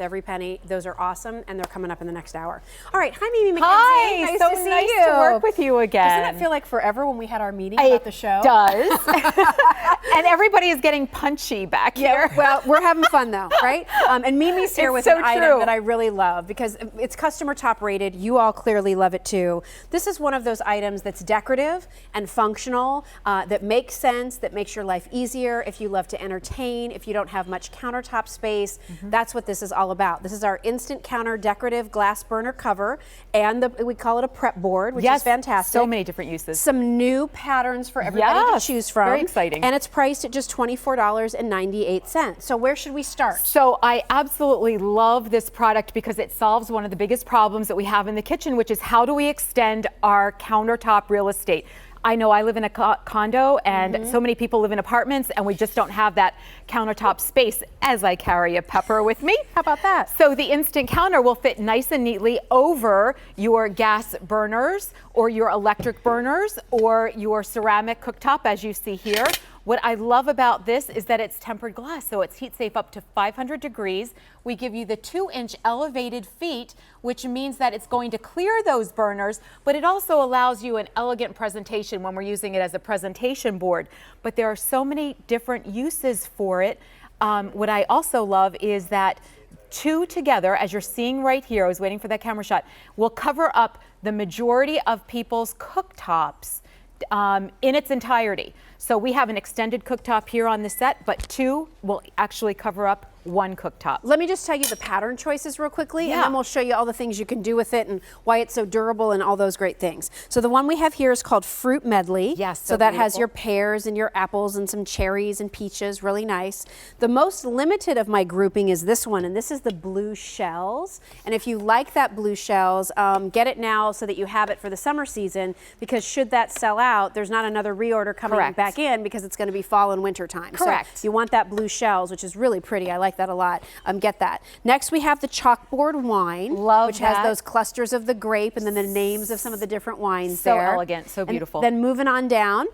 every penny. Those are awesome, and they're coming up in the next hour. All right, hi Mimi McKenzie. Hi, nice so to see nice you. to work with you again. Doesn't it feel like forever when we had our meeting about the show? It does. And everybody is getting punchy back here. Well, we're having fun though, right? And Mimi's here with an item that I really love because it's customer top rated. You all clearly love it too. This is one of those items that's decorative and functional, that makes sense, that makes your life easier if you love to entertain, if you don't have much countertop space. That's what this is all about. This is our instant counter decorative glass burner cover, and we call it a prep board, which is fantastic. So many different uses. Some new patterns for everybody to choose from. Very exciting. And it's priced at just $24.98. So where should we start? So I absolutely love this product because it solves one of the biggest problems that we have in the kitchen, which is how do we extend our countertop real estate? I know I live in a condo and so many people live in apartments and we just don't have that countertop space, as I carry a pepper with me. How about that? So the instant counter will fit nice and neatly over your gas burners or your electric burners or your ceramic cooktop, as you see here. What I love about this is that it's tempered glass, so it's heat safe up to 500 degrees. We give you the 2-inch elevated feet, which means that it's going to clear those burners, but it also allows you an elegant presentation when we're using it as a presentation board. But there are so many different uses for it. What I also love is that two together, as you're seeing right here, I was waiting for that camera shot, will cover up the majority of people's cooktops in its entirety. So we have an extended cooktop here on the set, but two will actually cover up one cooktop. Let me just tell you the pattern choices real quickly, and then we'll show you all the things you can do with it and why it's so durable and all those great things. So the one we have here is called Fruit Medley. Yes, so that has your pears and your apples and some cherries and peaches, really nice. The most limited of my grouping is this one, and this is the blue shells. And if you like that blue shells, get it now so that you have it for the summer season, because should that sell out, there's not another reorder coming back in because it's going to be fall and winter time. Correct. So you want that blue shells, which is really pretty. I like that a lot. Get that. Next we have the chalkboard wine, which has those clusters of the grape and then the names of some of the different wines so there. So elegant, so beautiful. And then moving on down,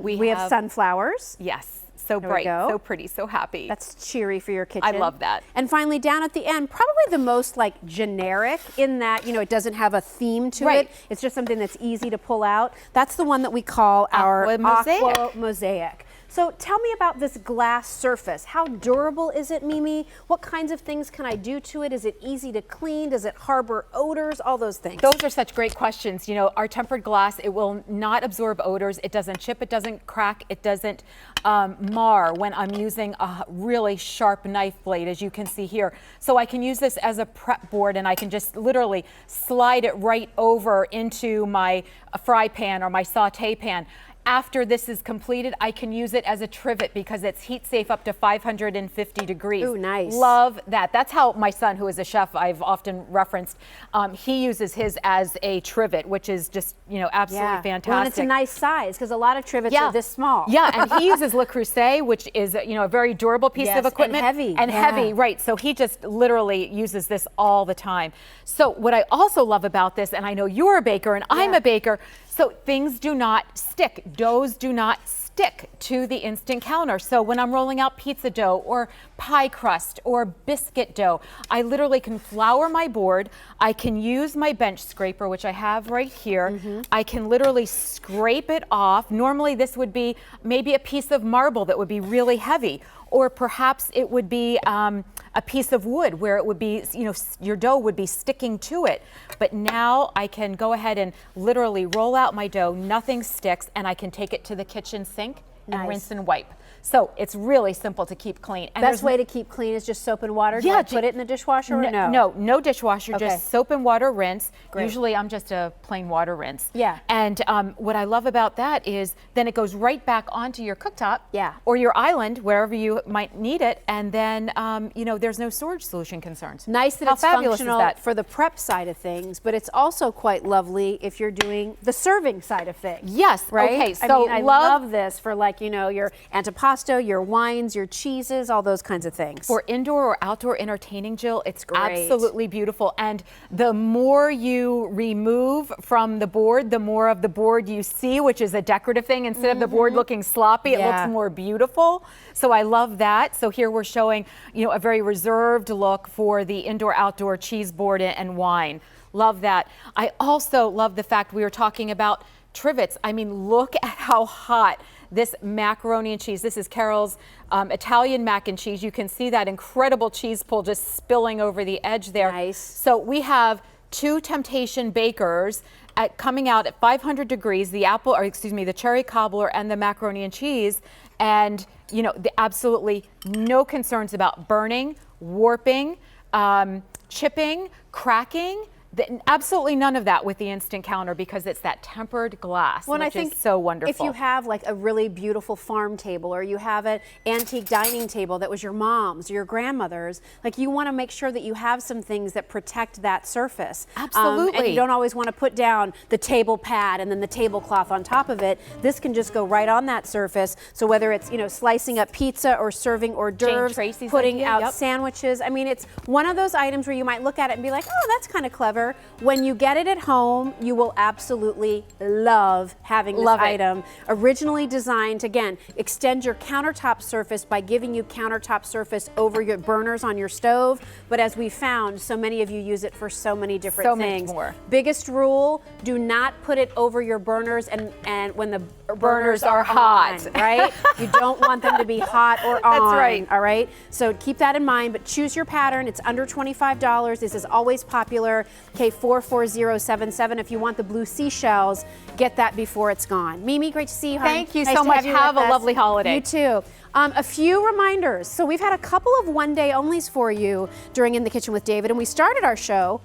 we have sunflowers. Yes. So bright, so pretty, so happy. That's cheery for your kitchen. I love that. And finally, down at the end, probably the most like generic in that, you know, it doesn't have a theme to it. It's just something that's easy to pull out. That's the one that we call our Aqua Mosaic. So tell me about this glass surface. How durable is it, Mimi? What kinds of things can I do to it? Is it easy to clean? Does it harbor odors? All those things. Those are such great questions. You know, our tempered glass, it will not absorb odors. It doesn't chip, it doesn't crack, it doesn't mar when I'm using a really sharp knife blade, as you can see here. So I can use this as a prep board and I can just literally slide it right over into my fry pan or my saute pan. After this is completed, I can use it as a trivet because it's heat safe up to 550 degrees. Ooh, nice. Love that. That's how my son, who is a chef, I've often referenced, he uses his as a trivet, which is just, you know, absolutely fantastic. Well, and it's a nice size because a lot of trivets are this small. Yeah, and he uses Le Creuset, which is, you know, a very durable piece of equipment. And heavy. And heavy, right. So he just literally uses this all the time. So what I also love about this, and I know you're a baker and I'm a baker, so things do not stick. Doughs do not stick to the instant counter. So when I'm rolling out pizza dough or pie crust or biscuit dough, I literally can flour my board. I can use my bench scraper, which I have right here. I can literally scrape it off. Normally this would be maybe a piece of marble that would be really heavy, or perhaps it would be a piece of wood where it would be, you know, your dough would be sticking to it. But now I can go ahead and literally roll out my dough, nothing sticks, and I can take it to the kitchen sink and rinse and wipe. So it's really simple to keep clean. And best way to keep clean is just soap and water? Do I put it in the dishwasher or no? No dishwasher, just soap and water rinse. Great. Usually I'm just a plain water rinse. Yeah. And what I love about that is then it goes right back onto your cooktop or your island, wherever you might need it. And then, you know, there's no storage solution concerns. Nice that it's functional for the prep side of things, but it's also quite lovely if you're doing the serving side of things. Yes. Right? Okay. So I mean, I love this for, like, you know, your antipasta pasta, your wines, your cheeses, all those kinds of things. For indoor or outdoor entertaining, Jill, it's Great. absolutely beautiful. And the more you remove from the board, the more of the board you see, which is a decorative thing. Instead of the board looking sloppy, it looks more beautiful. So I love that. So here we're showing, you know, a very reserved look for the indoor-outdoor cheese board and wine. Love that. I also love the fact we were talking about trivets. I mean, look at how hot this macaroni and cheese. This is Carol's Italian mac and cheese. You can see that incredible cheese pull just spilling over the edge there. Nice. So we have two Temptation bakers coming out at 500 degrees, the cherry cobbler and the macaroni and cheese. And, you know, absolutely no concerns about burning, warping, chipping, cracking. Absolutely none of that with the instant counter because it's that tempered glass, which is so wonderful. If you have like a really beautiful farm table or you have an antique dining table that was your mom's or your grandmother's, like you want to make sure that you have some things that protect that surface. Absolutely. And you don't always want to put down the table pad and then the tablecloth on top of it. This can just go right on that surface. So whether it's, you know, slicing up pizza or serving hors d'oeuvres, putting out sandwiches. I mean, it's one of those items where you might look at it and be like, oh, that's kind of clever. When you get it at home, you will absolutely love having this item. Originally designed to, again, extend your countertop surface by giving you countertop surface over your burners on your stove. But as we found, so many of you use it for so many different things. Much more. Biggest rule, do not put it over your burners and when the burners are hot, right? You don't want them to be hot or on. That's right. All right? So keep that in mind, but choose your pattern. It's under $25. This is always popular. K44077. If you want the blue seashells, get that before it's gone. Mimi, great to see you, hon. Thank you nice so much. Have a lovely holiday. You too. A few reminders. So we've had a couple of one-day onlys for you during In the Kitchen with David, and we started our show